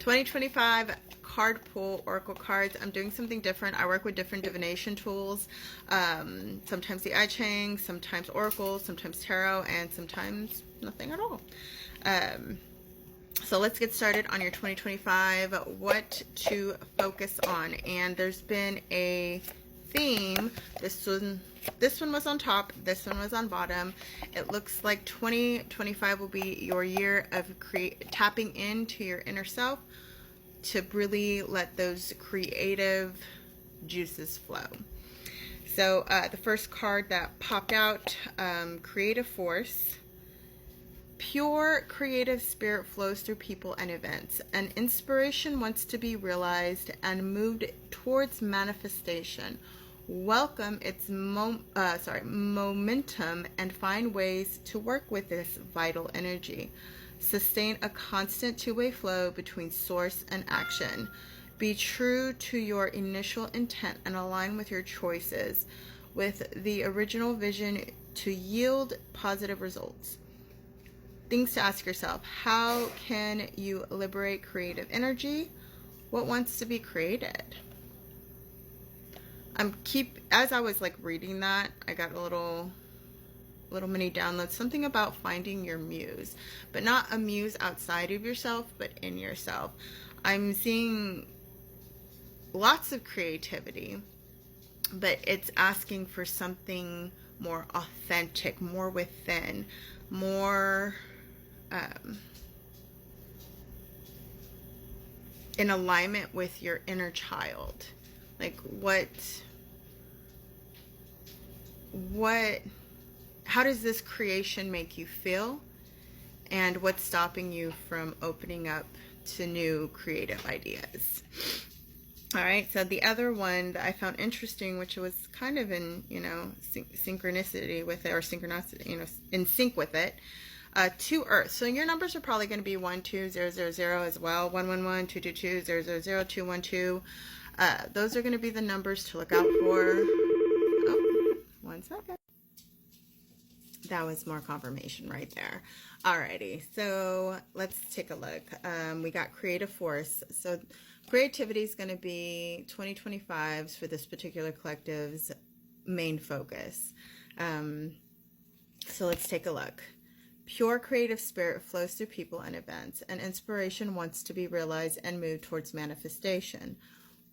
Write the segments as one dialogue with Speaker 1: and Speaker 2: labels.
Speaker 1: 2025 card pull oracle cards. I'm doing something different. I work with different divination tools. Sometimes the I Ching, sometimes oracle, sometimes tarot, and sometimes nothing at all. So let's get started on your 2025, what to focus on. And there's been a theme. This one was on top, this one was on bottom. It looks like 2025 will be your year of tapping into your inner self to really let those creative juices flow. So the first card that popped out, creative force. Pure creative spirit flows through people and events. An inspiration wants to be realized and moved towards manifestation. Welcome its momentum and find ways to work with this vital energy. Sustain a constant two-way flow between source and action. Be true to your initial intent and align with your choices with the original vision to yield positive results. Things to ask yourself: how can you liberate creative energy? What wants to be created? As I was like reading that, I got a little mini download, something about finding your muse, but not a muse outside of yourself, but in yourself. I'm seeing lots of creativity, but it's asking for something more authentic, more within, more in alignment with your inner child. Like how does this creation make you feel, and what's stopping you from opening up to new creative ideas? All right, so the other one that I found interesting, which was kind of in, synchronicity with it, or synchronicity, in sync with it, to Earth. So your numbers are probably going to be 12000 as well, 111, 222, 000, 212. Those are going to be the numbers to look out for. Oh, 1 second. That was more confirmation right there. Alrighty, so let's take a look. We got creative force. So creativity is going to be 2025's for this particular collective's main focus. So let's take a look. Pure creative spirit flows through people and events, and inspiration wants to be realized and moved towards manifestation.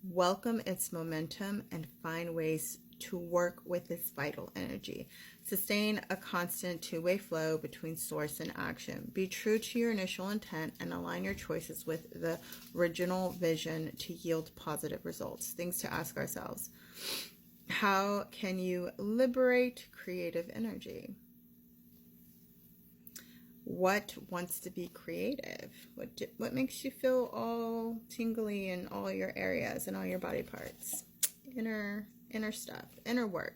Speaker 1: Welcome its momentum and find ways to work with this vital energy. Sustain a constant two-way flow between source and action. Be true to your initial intent and align your choices with the original vision to yield positive results. Things to ask ourselves: how can you liberate creative energy? What wants to be creative? What makes you feel all tingly in all your areas and all your body parts? Inner stuff, inner work,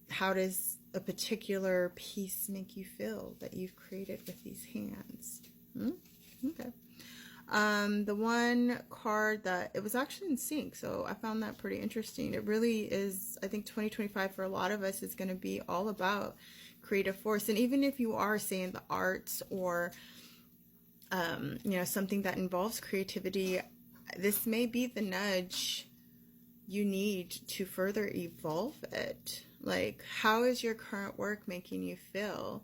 Speaker 1: How does a particular piece make you feel that you've created with these hands? Okay. The one card that, it was actually in sync, so I found that pretty interesting. It really is, I think 2025 for a lot of us is going to be all about creative force. And even if you are saying the arts or something that involves creativity, this may be the nudge you need to further evolve it. Like, how is your current work making you feel?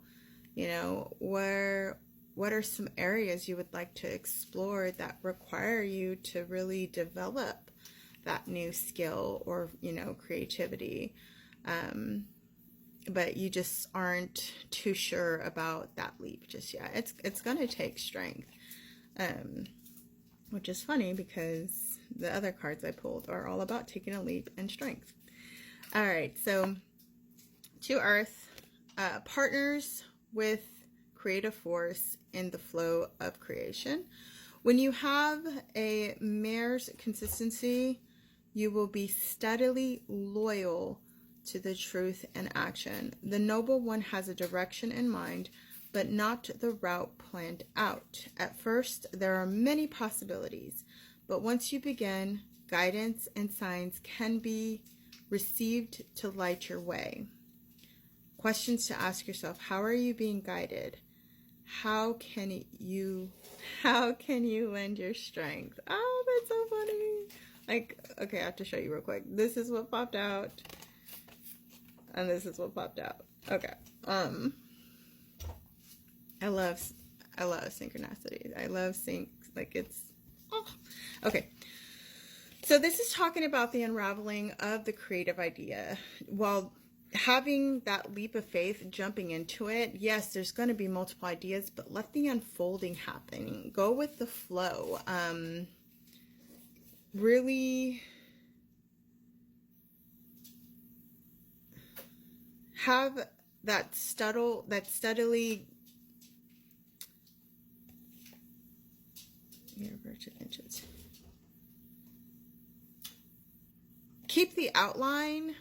Speaker 1: What are some areas you would like to explore that require you to really develop that new skill or, creativity? But you just aren't too sure about that leap just yet. It's going to take strength, which is funny because the other cards I pulled are all about taking a leap and strength. All right, so to Earth, partners with creative force in the flow of creation. When you have a mare's consistency, you will be steadily loyal to the truth and action. The noble one has a direction in mind, but not the route planned out. At first, there are many possibilities, but once you begin, guidance and signs can be received to light your way. Questions to ask yourself: how are you being guided? how can you lend your strength? Oh, that's so funny. Like, okay, I have to show you real quick. This is what popped out, and this is what popped out. Okay. I love synchronicities. I love like it's, oh. Okay. So this is talking about the unraveling of the creative idea. While having that leap of faith, jumping into it, yes, there's going to be multiple ideas, but let the unfolding happen. Go with the flow. Really have that steadily inches. Keep the outline,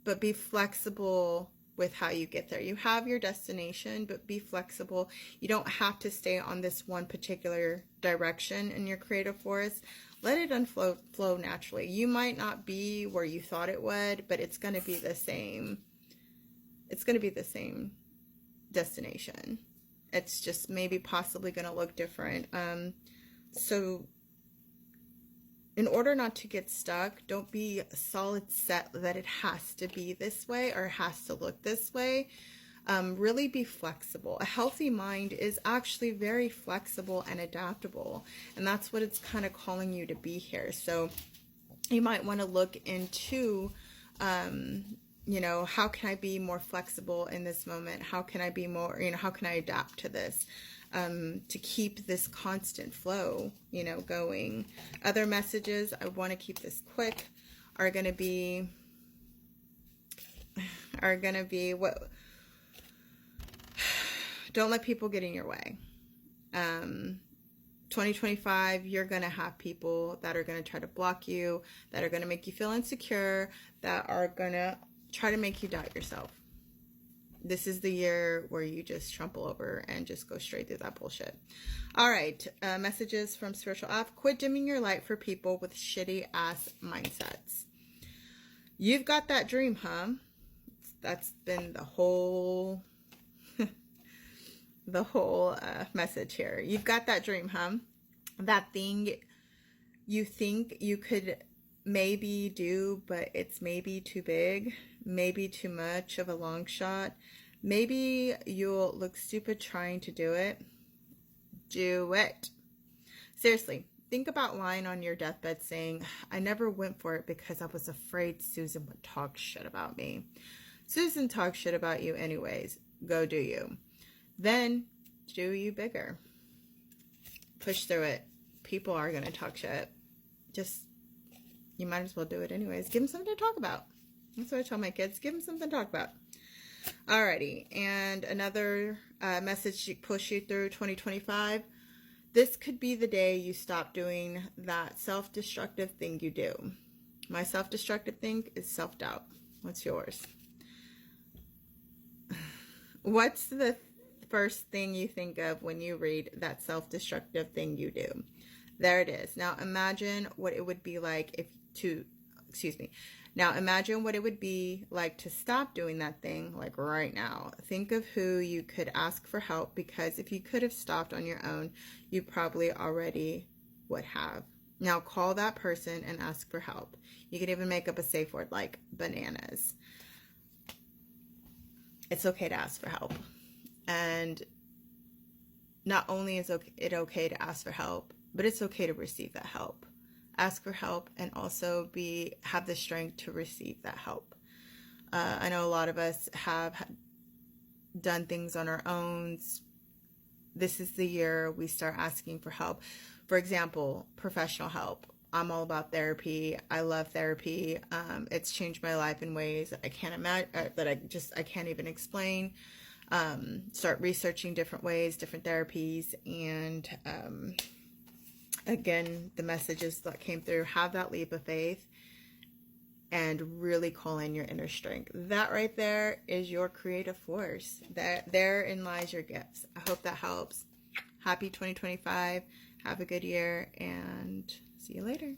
Speaker 1: but be flexible with how you get there. You have your destination, but be flexible. You don't have to stay on this one particular direction in your creative force. Let it flow naturally. You might not be where you thought it would, but it's going to be the same. It's going to be the same destination. It's just maybe possibly going to look different. So in order not to get stuck, don't be solid set that it has to be this way or has to look this way. Really be flexible. A healthy mind is actually very flexible and adaptable. And that's what it's kind of calling you to be here. So you might want to look into, you know, how can I be more flexible in this moment? How can I be more, you know, how can I adapt to this? To keep this constant flow, you know, going. Other messages, I want to keep this quick, are going to be what, don't let people get in your way. 2025, you're going to have people that are going to try to block you, that are going to make you feel insecure, that are going to try to make you doubt yourself. This is the year where you just trample over and just go straight through that bullshit. All right. Messages from Spiritual App. Quit dimming your light for people with shitty ass mindsets. You've got that dream, huh? That's been the whole, message here. You've got that dream, huh? That thing you think you could maybe do, but it's maybe too big, maybe too much of a long shot. Maybe you'll look stupid trying to do it. Do it. Seriously, think about lying on your deathbed saying, I never went for it because I was afraid Susan would talk shit about me. Susan talks shit about you anyways. Go do you. Then do you bigger. Push through it. People are going to talk shit. You might as well do it anyways. Give them something to talk about. That's what I tell my kids. Give them something to talk about. Alrighty. And another message to push you through 2025. This could be the day you stop doing that self-destructive thing you do. My self-destructive thing is self-doubt. What's yours? What's the first thing you think of when you read that self-destructive thing you do? There it is. Now imagine what it would be like Now imagine what it would be like to stop doing that thing, like right now. Think of who you could ask for help, because if you could have stopped on your own, you probably already would have. Now call that person and ask for help. You could even make up a safe word like bananas. It's okay to ask for help. And not only is it okay to ask for help, but it's okay to receive that help. Ask for help and also have the strength to receive that help. I know a lot of us have done things on our own. This is the year we start asking for help. For example, professional help. I'm all about therapy. I love therapy. It's changed my life in ways that I can't imagine, that I can't even explain. Start researching different ways, different therapies, and again, the messages that came through, have that leap of faith and really call in your inner strength. That right there is your creative force. Therein lies your gifts. I hope that helps. Happy 2025. Have a good year and see you later.